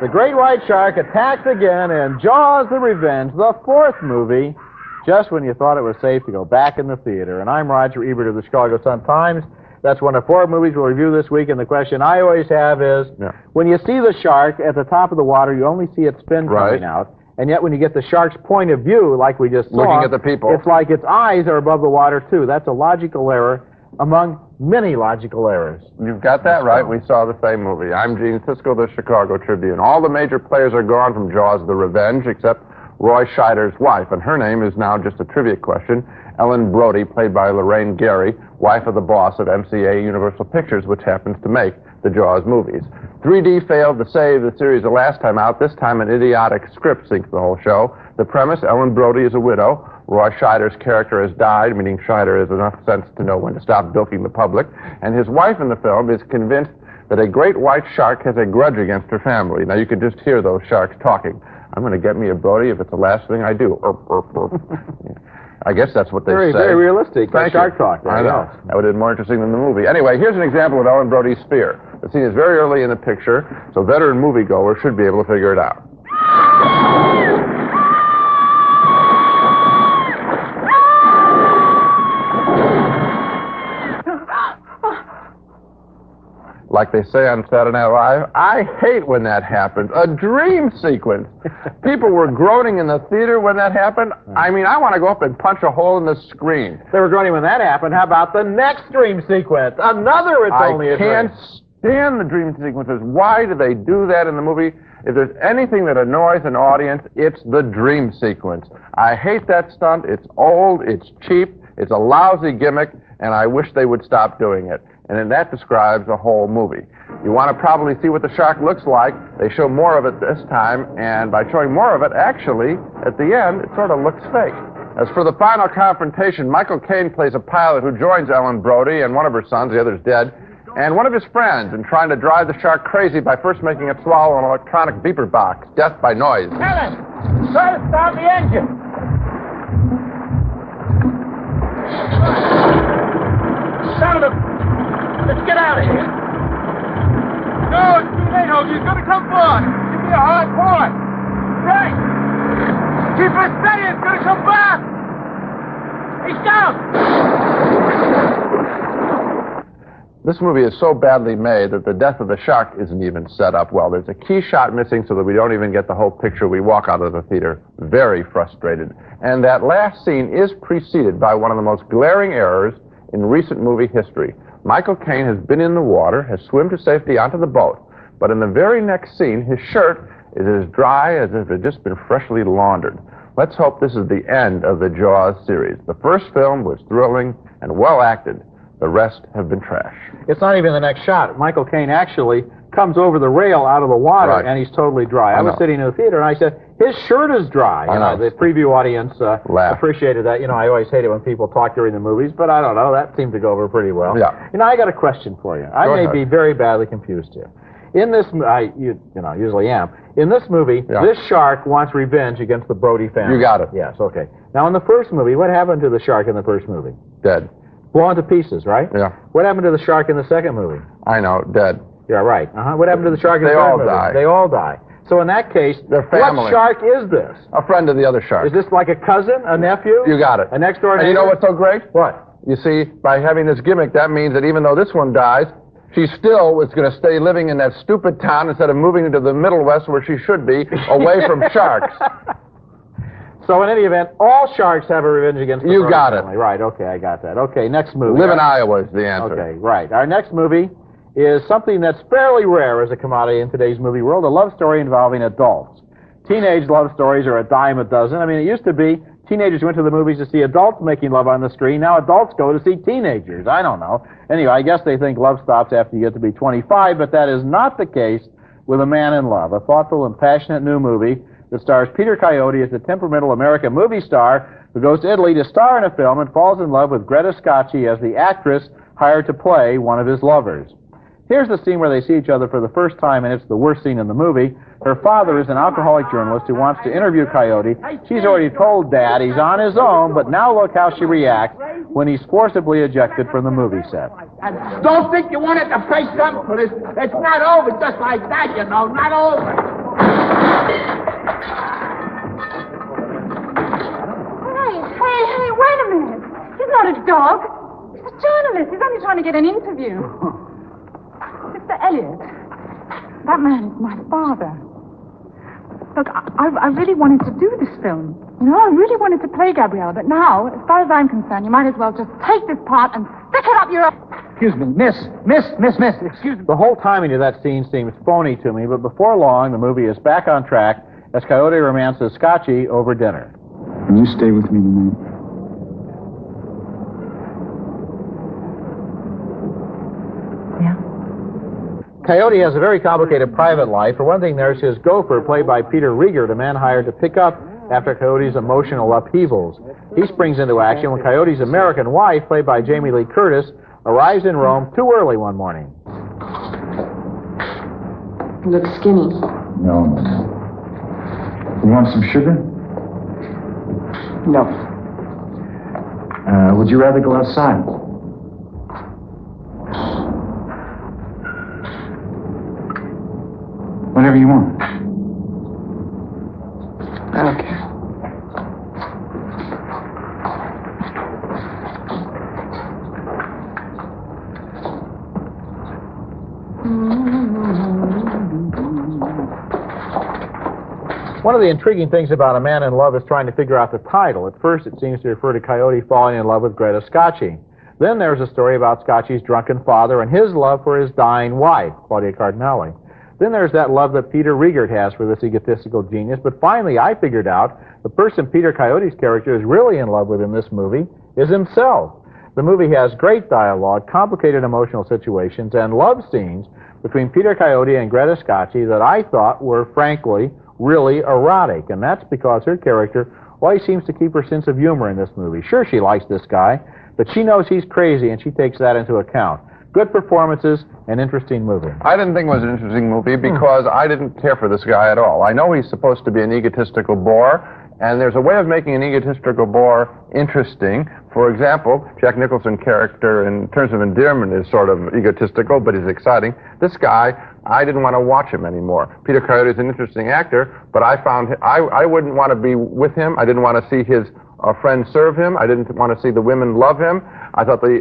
The great white shark attacks again in Jaws the Revenge, the fourth movie, just when you thought it was safe to go back in the theater. And I'm Roger Ebert of the Chicago Sun-Times. That's one of four movies we'll review this week, and the question I always have is, when you see the shark at the top of the water, you only see its fin coming out, and yet when you get the shark's point of view, like we just saw, looking at the people, it's like its eyes are above the water, too. That's a logical error among many logical errors. You've got that right. We saw the same movie. I'm Gene Siskel, the Chicago Tribune. All the major players are gone from Jaws the Revenge, except Roy Scheider's wife, and her name is now just a trivia question. Ellen Brody, played by Lorraine Gary, wife of the boss of MCA Universal Pictures, which happens to make the Jaws movies. 3D failed to save the series the last time out. This time an idiotic script sinks the whole show. The premise, Ellen Brody is a widow. Roy Scheider's character has died, meaning Scheider has enough sense to know when to stop bilking the public. And his wife in the film is convinced that a great white shark has a grudge against her family. Now you can just hear those sharks talking. I'm going to get me a Brody if it's the last thing I do. I guess that's what they say. Very realistic. Shark talk. I know. That would have been more interesting than the movie. Anyway, here's an example of Ellen Brody's spear. The scene is very early in the picture, so veteran moviegoers should be able to figure it out. Like they say on Saturday Night Live, I hate when that happens. A dream sequence. People were groaning in the theater when that happened. I mean, I want to go up and punch a hole in the screen. They were groaning when that happened. How about the next dream sequence? Another It's Only a Dream. I can't stand the dream sequences. Why do they do that in the movie? If there's anything that annoys an audience, it's the dream sequence. I hate that stunt. It's old, it's cheap, it's a lousy gimmick, and I wish they would stop doing it. And then that describes the whole movie. You want to probably see what the shark looks like. They show more of it this time, and by showing more of it, actually, at the end, it sort of looks fake. As for the final confrontation, Michael Caine plays a pilot who joins Ellen Brody and one of her sons, the other's dead, and one of his friends in trying to drive the shark crazy by first making it swallow an electronic beeper box, death by noise. Helen, try to start the engine. Son of a... Let's get out of here. No, it's too late, Hoagie. He's going to come forward. Give me a hard point. Right. Keep us steady. It's going to come back. He's down. This movie is so badly made that the death of the shark isn't even set up well. There's a key shot missing so that we don't even get the whole picture. We walk out of the theater very frustrated. And that last scene is preceded by one of the most glaring errors in recent movie history. Michael Caine has been in the water, has swum to safety onto the boat, but in the very next scene, his shirt is as dry as if it had just been freshly laundered. Let's hope this is the end of the Jaws series. The first film was thrilling and well acted. The rest have been trash. It's not even the next shot. Michael Caine actually comes over the rail out of the water, and he's totally dry. I was sitting in the theater, and I said, his shirt is dry. The preview audience appreciated that. You know, I always hate it when people talk during the movies, but I don't know. That seemed to go over pretty well. Yeah. You know, I got a question for you. I may be very badly confused here. In this, usually am. In this movie, this shark wants revenge against the Brody family. You got it. Yes, okay. Now, in the first movie, what happened to the shark in the first movie? Dead. Blown to pieces, right? Yeah. What happened to the shark in the second movie? I know, dead. Yeah, right. What happened to the shark in the third movie? They all die. They all die. So in that case, what shark is this? A friend of the other shark. Is this like a cousin, a nephew? You got it. A next-door neighbor? And you know what's so great? What? You see, by having this gimmick, that means that even though this one dies, she still is going to stay living in that stupid town instead of moving into the Middle West where she should be, away from sharks. So in any event, all sharks have a revenge against the You got family. it. Right, okay, I got that. Okay, next movie. Live in Iowa is the answer. Okay, right. Our next movie is something that's fairly rare as a commodity in today's movie world, a love story involving adults. Teenage love stories are a dime a dozen. I mean, it used to be teenagers went to the movies to see adults making love on the screen. Now adults go to see teenagers. I don't know. Anyway, I guess they think love stops after you get to be 25, but that is not the case with A Man in Love, a thoughtful and passionate new movie that stars Peter Coyote as a temperamental American movie star who goes to Italy to star in a film and falls in love with Greta Scacchi as the actress hired to play one of his lovers. Here's the scene where they see each other for the first time, and it's the worst scene in the movie. Her father is an alcoholic journalist who wants to interview Coyote. She's already told Dad he's on his own, but now look how she reacts when he's forcibly ejected from the movie set. Don't think you wanted to pay something for this. It's not over just like that, you know. Not over. Hey, wait a minute. He's not a dog. He's a journalist. He's only trying to get an interview. Mr. Elliot, that man is my father. Look, I really wanted to do this film. You know, I really wanted to play Gabriella, but now, as far as I'm concerned, you might as well just take this part and stick it up your... Excuse me, miss, excuse me. The whole timing of that scene seems phony to me, but before long, the movie is back on track as Coyote romances Scotchy over dinner. Will you stay with me tonight? Yeah. Coyote has a very complicated private life. For one thing, there's his gopher, played by Peter Riegert, a man hired to pick up after Coyote's emotional upheavals. He springs into action when Coyote's American wife, played by Jamie Lee Curtis, arrives in Rome too early one morning. You look skinny. No. You want some sugar? No. Would you rather go outside? Whatever you want. I don't care. One of the intriguing things about A Man in Love is trying to figure out the title. At first, it seems to refer to Coyote falling in love with Greta Scacchi. Then there's a story about Scacchi's drunken father and his love for his dying wife, Claudia Cardinale. Then there's that love that Peter Riegert has for this egotistical genius. But finally, I figured out the person Peter Coyote's character is really in love with in this movie is himself. The movie has great dialogue, complicated emotional situations, and love scenes between Peter Coyote and Greta Scacchi that I thought were, frankly, really erotic. And that's because her character always seems to keep her sense of humor in this movie. Sure, she likes this guy, but she knows he's crazy, and she takes that into account. Good performances, and interesting movie. I didn't think it was an interesting movie because I didn't care for this guy at all. I know he's supposed to be an egotistical bore, and there's a way of making an egotistical bore interesting. For example, Jack Nicholson's character, in terms of endearment, is sort of egotistical, but he's exciting. This guy, I didn't want to watch him anymore. Peter Coyote is an interesting actor, but I found I wouldn't want to be with him. I didn't want to see his friends serve him. I didn't want to see the women love him. I thought the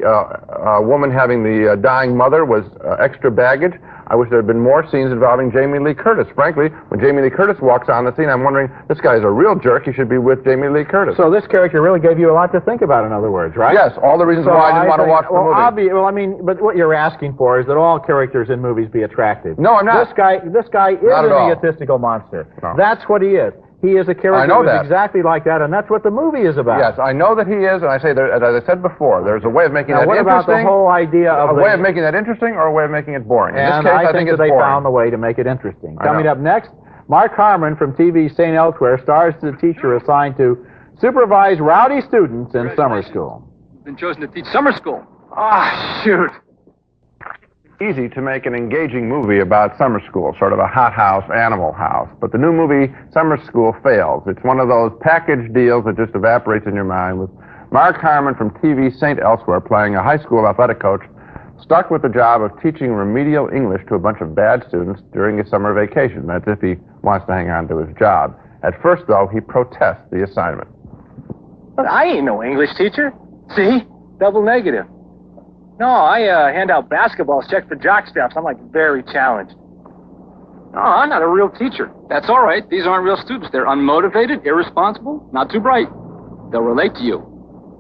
woman having the dying mother was extra baggage. I wish there had been more scenes involving Jamie Lee Curtis. Frankly, when Jamie Lee Curtis walks on the scene, I'm wondering, this guy is a real jerk. He should be with Jamie Lee Curtis. So this character really gave you a lot to think about, in other words, right? Yes, all the reasons why I didn't want to watch the movie. But what you're asking for is that all characters in movies be attractive. No, I'm not. This guy is an egotistical monster. No. That's what he is. He is a character who's exactly like that, and that's what the movie is about. Yes, I know that he is, and I say, as I said before, there's a way of making that interesting. What about the whole idea of a way of making that interesting or a way of making it boring? In this case, I think that they found the way to make it interesting. Coming up next, Mark Harmon from TV's St. Elsewhere stars as a teacher assigned to supervise rowdy students in summer school. Been chosen to teach summer school. Ah, shoot. Easy to make an engaging movie about summer school, sort of a hothouse, Animal House. But the new movie, Summer School, fails. It's one of those package deals that just evaporates in your mind, with Mark Harmon from TV's St. Elsewhere playing a high school athletic coach stuck with the job of teaching remedial English to a bunch of bad students during his summer vacation. That's if he wants to hang on to his job. At first, though, he protests the assignment. But I ain't no English teacher. See? Double negative. No, I hand out basketballs checked for jockstraps. I'm, like, very challenged. No, I'm not a real teacher. That's all right. These aren't real students. They're unmotivated, irresponsible, not too bright. They'll relate to you.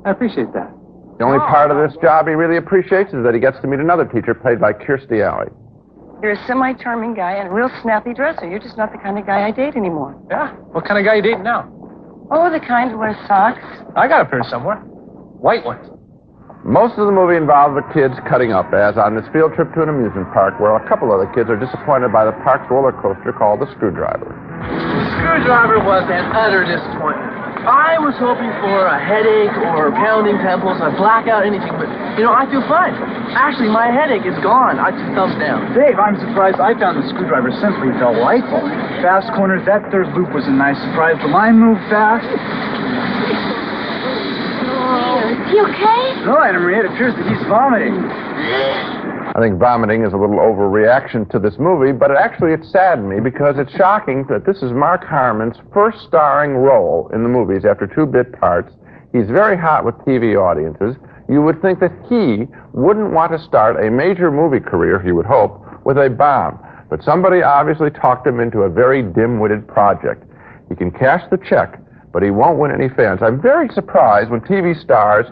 I appreciate that. The only part of this job he really appreciates is that he gets to meet another teacher played by Kirstie Alley. You're a semi-charming guy and a real snappy dresser. You're just not the kind of guy I date anymore. Yeah? What kind of guy you dating now? Oh, the kind who wears socks. I got a pair somewhere. White ones. Most of the movie involves the kids cutting up, as on this field trip to an amusement park where a couple of the kids are disappointed by the park's roller coaster called the Screwdriver. The Screwdriver was an utter disappointment. I was hoping for a headache or pounding temples, a blackout, anything, but, you know, I feel fine. Actually, my headache is gone. I just thumbs down. Dave, I'm surprised. I found the Screwdriver simply delightful. Fast corners, that third loop was a nice surprise. The line moved fast. Is he okay? No, Anna Maria, it appears that he's vomiting. I think vomiting is a little overreaction to this movie, but actually it saddened me because it's shocking that this is Mark Harmon's first starring role in the movies after 2 bit parts. He's very hot with TV audiences. You would think that he wouldn't want to start a major movie career, he would hope, with a bomb. But somebody obviously talked him into a very dim-witted project. He can cash the check, but he won't win any fans. I'm very surprised when TV stars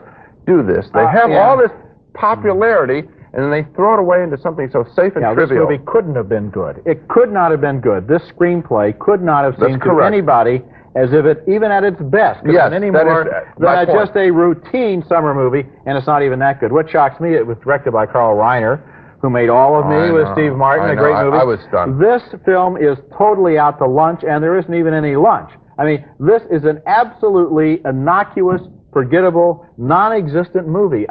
do this. They have all this popularity, and then they throw it away into something so safe and trivial. This movie couldn't have been good. It could not have been good. This screenplay could not have seemed to anybody as if it, even at its best, could have been any more than just a routine summer movie, and it's not even that good. What shocks me, it was directed by Carl Reiner, who made All of Me with Steve Martin, a great movie. I was stunned. This film is totally out to lunch, and there isn't even any lunch. I mean, this is an absolutely innocuous, forgettable, non-existent movie.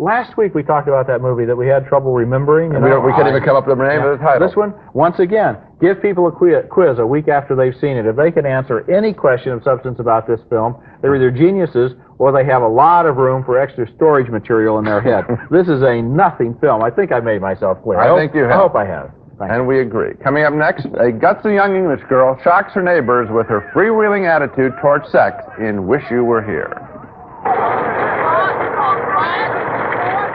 Last week we talked about that movie that we had trouble remembering. We can't even come up with the name of the title. This one, once again, give people a quiz a week after they've seen it. If they can answer any question of substance about this film, they're either geniuses or they have a lot of room for extra storage material in their head. This is a nothing film. I think I made myself clear. I think you have. I hope I have. And we agree. Coming up next, a gutsy young English girl shocks her neighbors with her freewheeling attitude towards sex in Wish You Were Here.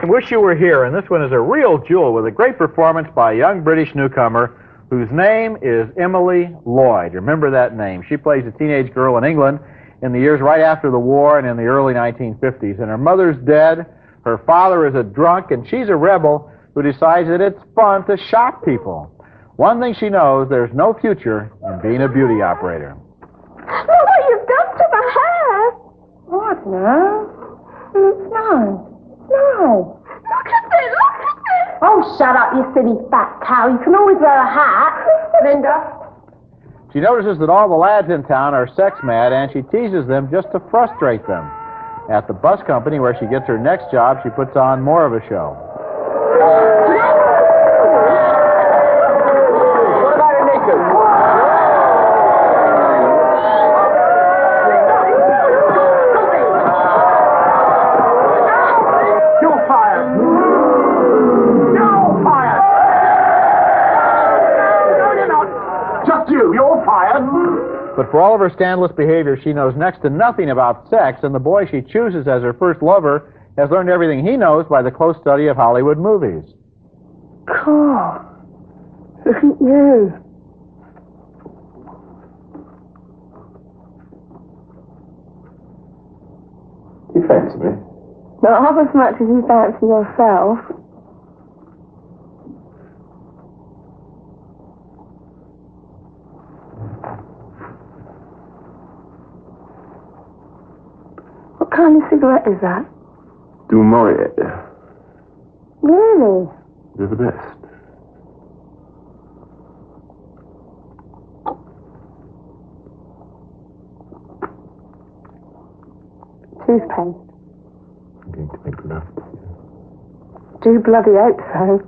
Wish You Were Here, and this one is a real jewel with a great performance by a young British newcomer whose name is Emily Lloyd. Remember that name. She plays a teenage girl in England in the years right after the war and in the early 1950s. And her mother's dead, her father is a drunk, and she's a rebel who decides that it's fun to shock people. One thing she knows, there's no future in being a beauty operator. Look what you've done to my hair! What now? No. No. Look at this! Oh, shut up, you silly fat cow. You can always wear a hat, Linda. She notices that all the lads in town are sex mad, and she teases them just to frustrate them. At the bus company where she gets her next job, she puts on more of a show. What about her knickers? You're fired. You're fired. No, you're not. Just you. You're fired. But for all of her scandalous behavior, she knows next to nothing about sex, and the boy she chooses as her first lover has learned everything he knows by the close study of Hollywood movies. Cool. Look at you. You fancy me? Not half as much as you fancy yourself. What kind of cigarette is that? Du Maurier. Really? They're the best. Toothpaste. I'm going to make love to you. Do bloody hope so.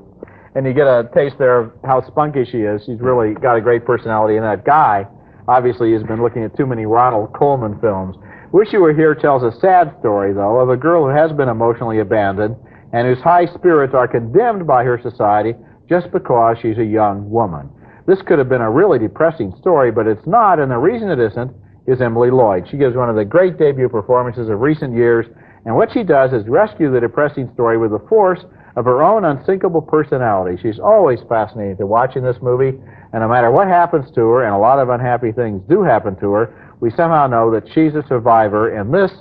And you get a taste there of how spunky she is. She's really got a great personality, and that guy obviously has been looking at too many Ronald Colman films. Wish You Were Here tells a sad story, though, of a girl who has been emotionally abandoned and whose high spirits are condemned by her society just because she's a young woman. This could have been a really depressing story, but it's not, and the reason it isn't is Emily Lloyd. She gives one of the great debut performances of recent years, and what she does is rescue the depressing story with the force of her own unsinkable personality. She's always fascinating to watch in this movie, and no matter what happens to her, and a lot of unhappy things do happen to her, we somehow know that she's a survivor, and this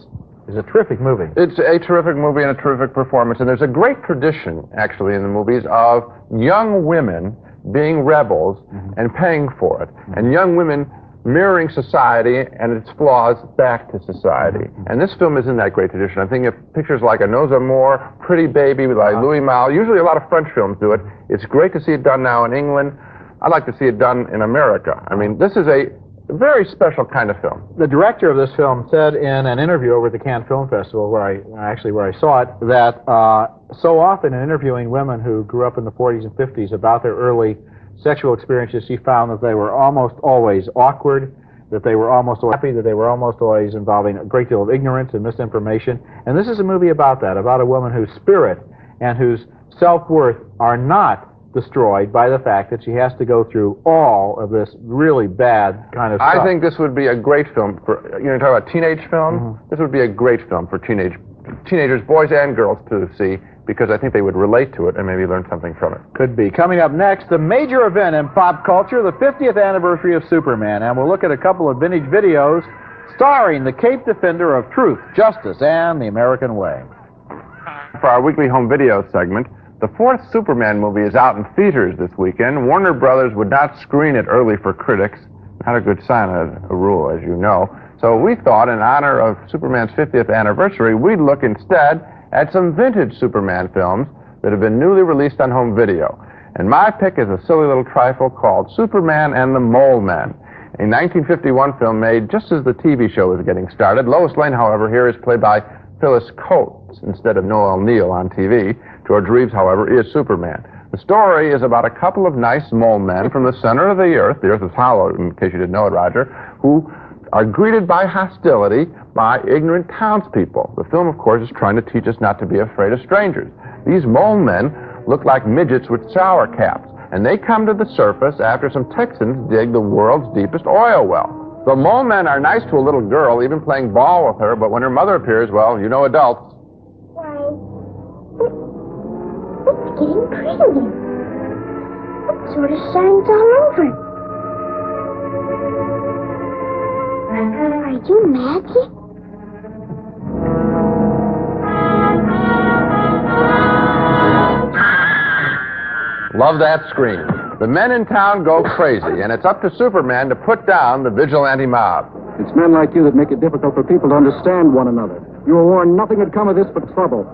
is a terrific movie. It's a terrific movie and a terrific performance, and there's a great tradition, actually, in the movies of young women being rebels and paying for it, and young women mirroring society and its flaws back to society. And this film is in that great tradition. I'm thinking of pictures like A Nos Amours, Pretty Baby, like Louis Malle. Usually a lot of French films do it. It's great to see it done now in England. I'd like to see it done in America. I mean, this is a very special kind of film. The director of this film said in an interview over at the Cannes Film Festival, where I saw it, that so often in interviewing women who grew up in the 40s and 50s about their early sexual experiences, she found that they were almost always awkward, that they were almost happy, that they were almost always involving a great deal of ignorance and misinformation. And this is a movie about that, about a woman whose spirit and whose self-worth are not destroyed by the fact that she has to go through all of this really bad kind of stuff. I think this would be a great film for, talk about teenage film? This would be a great film for teenagers, boys and girls, to see, because I think they would relate to it and maybe learn something from it. Could be. Coming up next, the major event in pop culture, the 50th anniversary of Superman, and we'll look at a couple of vintage videos starring the Cape Defender of Truth, Justice, and the American Way. For our weekly home video segment, the fourth Superman movie is out in theaters this weekend. Warner Brothers would not screen it early for critics. Not a good sign of a rule, as you know. So we thought, in honor of Superman's 50th anniversary, we'd look instead at some vintage Superman films that have been newly released on home video. And my pick is a silly little trifle called Superman and the Molemen, a 1951 film made just as the TV show was getting started. Lois Lane, however, here is played by Phyllis Coates instead of Noel Neill on TV. George Reeves, however, is Superman. The story is about a couple of nice mole men from the center of the earth is hollow, in case you didn't know it, Roger, who are greeted by hostility by ignorant townspeople. The film, of course, is trying to teach us not to be afraid of strangers. These mole men look like midgets with shower caps, and they come to the surface after some Texans dig the world's deepest oil well. The mole men are nice to a little girl, even playing ball with her, but when her mother appears, well, you know adults. It's getting pretty. It sort of shines all over. Are you magic? Love that scream. The men in town go crazy, and it's up to Superman to put down the vigilante mob. It's men like you that make it difficult for people to understand one another. You were warned nothing would come of this but trouble.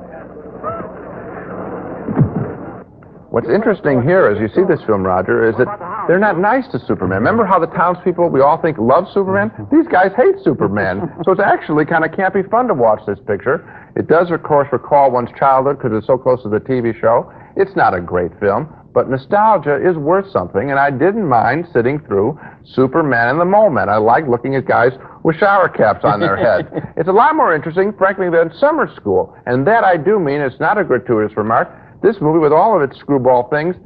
What's interesting here as you see this film, Roger, is that they're not nice to Superman. Remember how the townspeople we all think love Superman? These guys hate Superman. So it's actually kind of campy fun to watch this picture. It does, of course, recall one's childhood because it's so close to the TV show. It's not a great film, but nostalgia is worth something, and I didn't mind sitting through Superman and the Molemen. I like looking at guys with shower caps on their heads. It's a lot more interesting, frankly, than Summer School. And that I do mean, it's not a gratuitous remark. This movie, with all of its screwball things,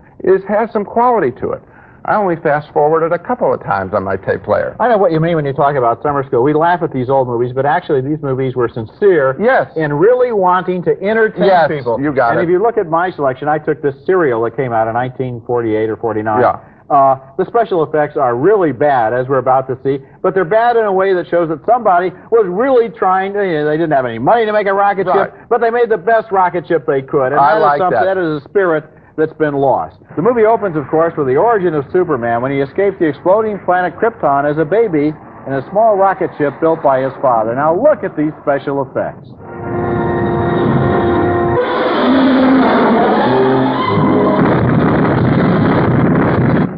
has some quality to it. I only fast-forwarded a couple of times on my tape player. I know what you mean when you talk about Summer School. We laugh at these old movies, but actually these movies were sincere in really wanting to entertain people. You got it. And if you look at my selection, I took this serial that came out in 1948 or 49. Yeah. The special effects are really bad, as we're about to see, but they're bad in a way that shows that somebody was really trying to, they didn't have any money to make a rocket ship, but they made the best rocket ship they could. And I like that. That is a spirit that's been lost. The movie opens, of course, with the origin of Superman when he escaped the exploding planet Krypton as a baby in a small rocket ship built by his father. Now look at these special effects.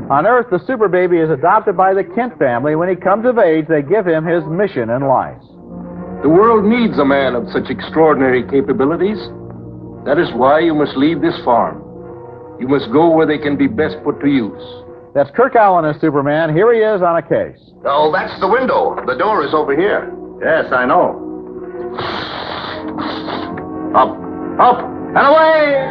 On Earth, the super baby is adopted by the Kent family. When he comes of age, they give him his mission in life. The world needs a man of such extraordinary capabilities. That is why you must leave this farm. You must go where they can be best put to use. That's Kirk Allen as Superman. Here he is on a case. Oh, that's the window. The door is over here. Yes, I know. Up, and away!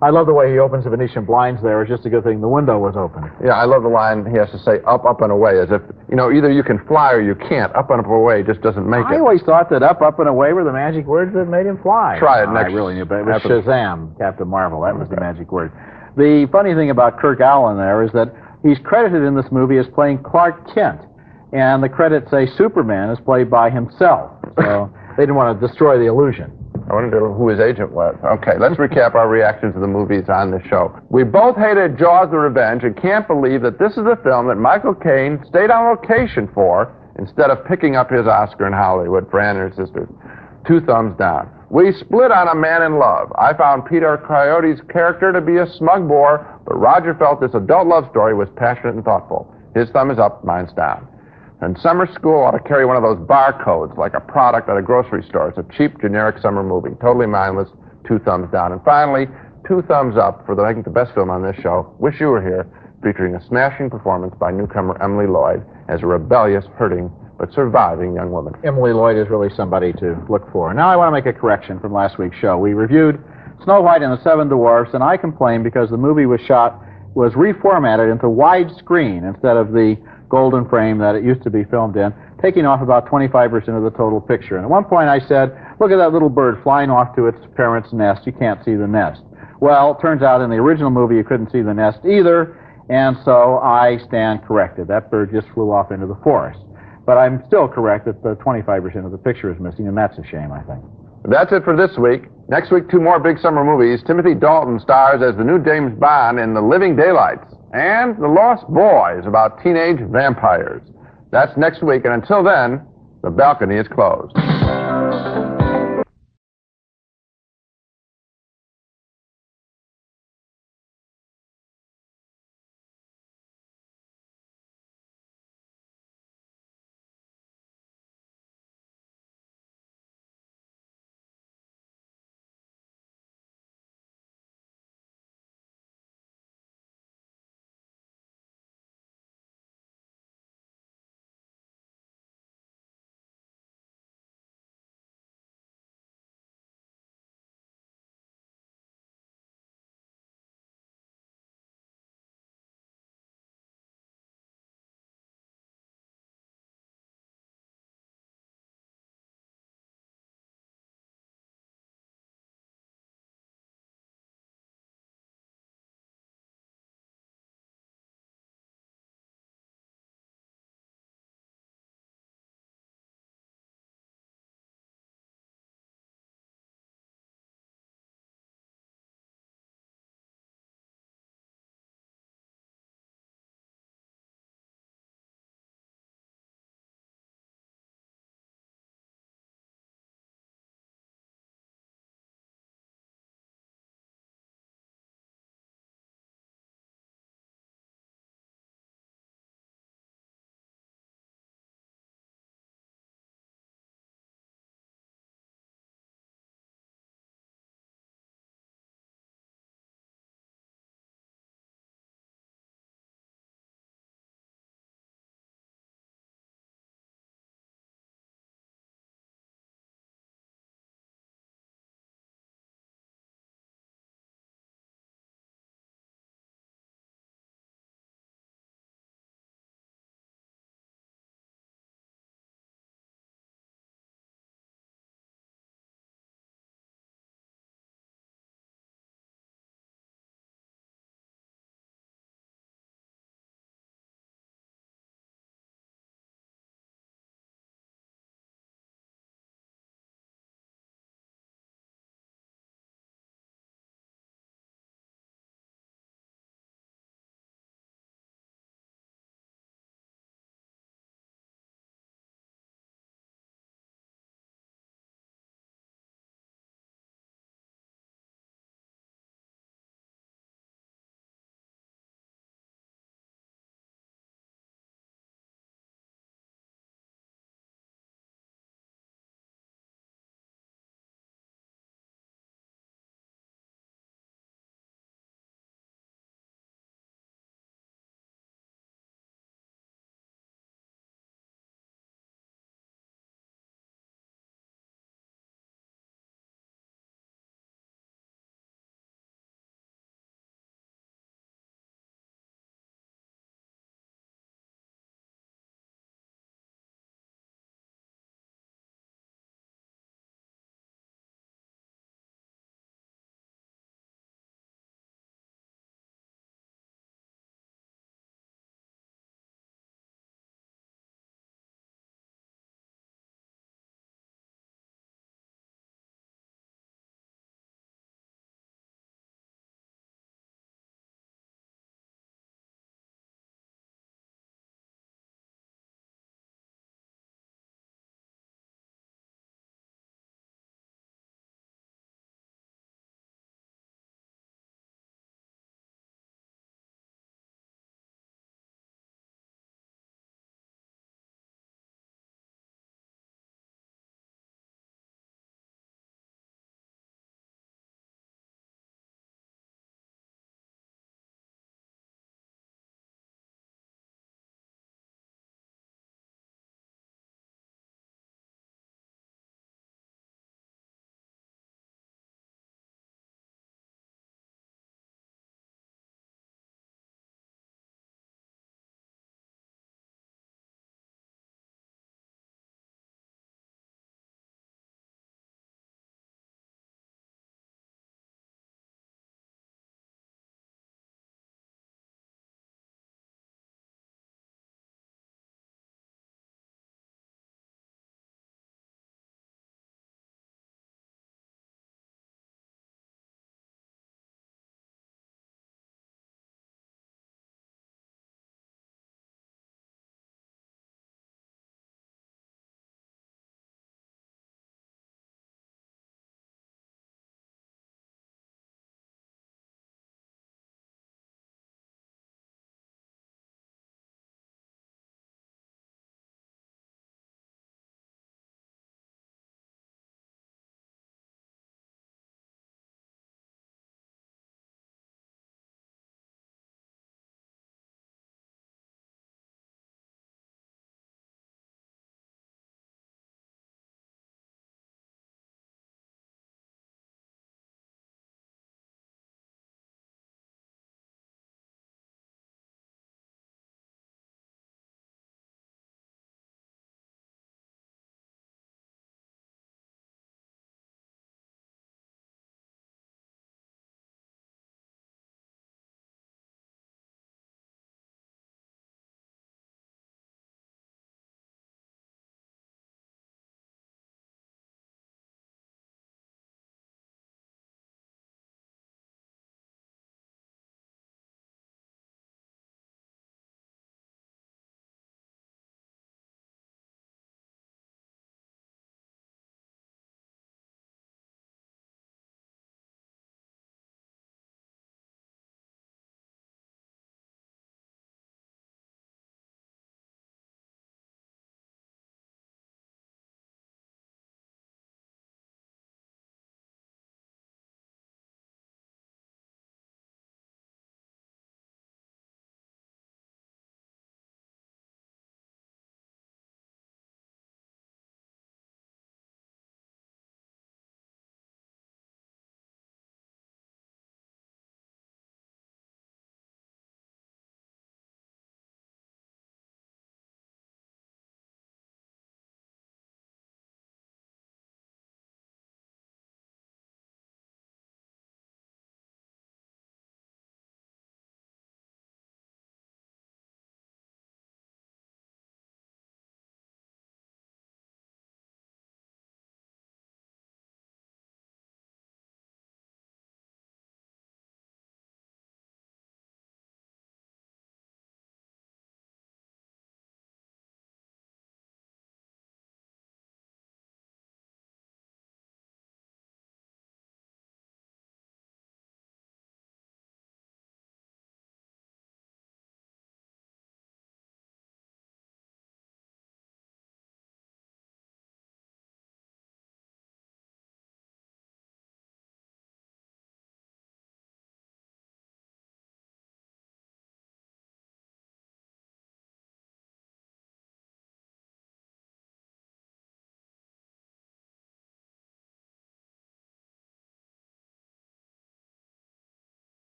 I love the way he opens the Venetian blinds there. It's just a good thing the window was open. Yeah, I love the line he has to say, up, and away, as if, either you can fly or you can't. Up and away just doesn't make it. I always thought that up, and away were the magic words that made him fly. Try it next. I really knew, but it was Shazam, Captain Marvel. That was the magic word. The funny thing about Kirk Allen there is that he's credited in this movie as playing Clark Kent, and the credits say Superman is played by himself. So they didn't want to destroy the illusion. I wonder who his agent was. Okay, let's recap our reactions to the movies on the show. We both hated Jaws the Revenge and can't believe that this is a film that Michael Caine stayed on location for instead of picking up his Oscar in Hollywood for Anna and Her Sisters. 2 thumbs down. We split on A Man in Love. I found Peter Coyote's character to be a smug bore, but Roger felt this adult love story was passionate and thoughtful. His thumb is up, mine's down. And Summer School ought to carry one of those barcodes like a product at a grocery store. It's a cheap, generic summer movie. Totally mindless. 2 thumbs down. And finally, 2 thumbs up for I think the best film on this show, Wish You Were Here, featuring a smashing performance by newcomer Emily Lloyd as a rebellious, hurting but surviving young woman. Emily Lloyd is really somebody to look for. Now I want to make a correction from last week's show. We reviewed Snow White and the Seven Dwarfs, and I complained because the movie was reformatted into widescreen instead of the golden frame that it used to be filmed in, taking off about 25% of the total picture. And at one point I said, look at that little bird flying off to its parents' nest. You can't see the nest. Well, it turns out in the original movie you couldn't see the nest either, and so I stand corrected. That bird just flew off into the forest. But I'm still correct that the 25% of the picture is missing, and that's a shame, I think. That's it for this week. Next week, 2 more big summer movies. Timothy Dalton stars as the new James Bond in The Living Daylights, and The Lost Boys, about teenage vampires. That's next week, and until then, the balcony is closed.